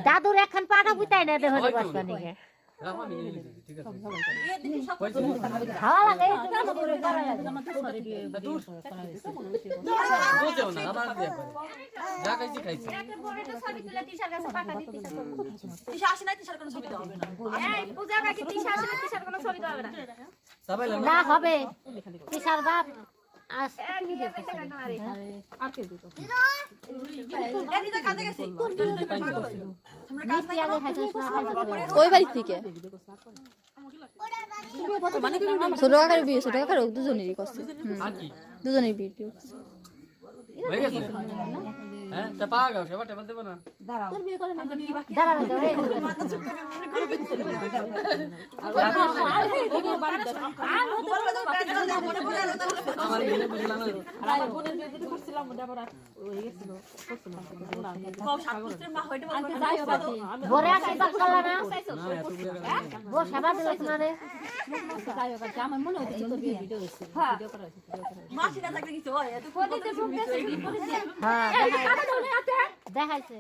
দাদুর একখান পাটা বুঝাই না দেহ বসবা নিকে খাওয়া লাগে না হবে তিসার বাপ ওই বাড়ি থেকে ছোট কাকার বিয়ে ছোট কাকার দুজনেরই করছে দুজনের বিয়ে হ্যাঁ তা পাওয়া গেল সেবা টেবা দেব না দেখাইছে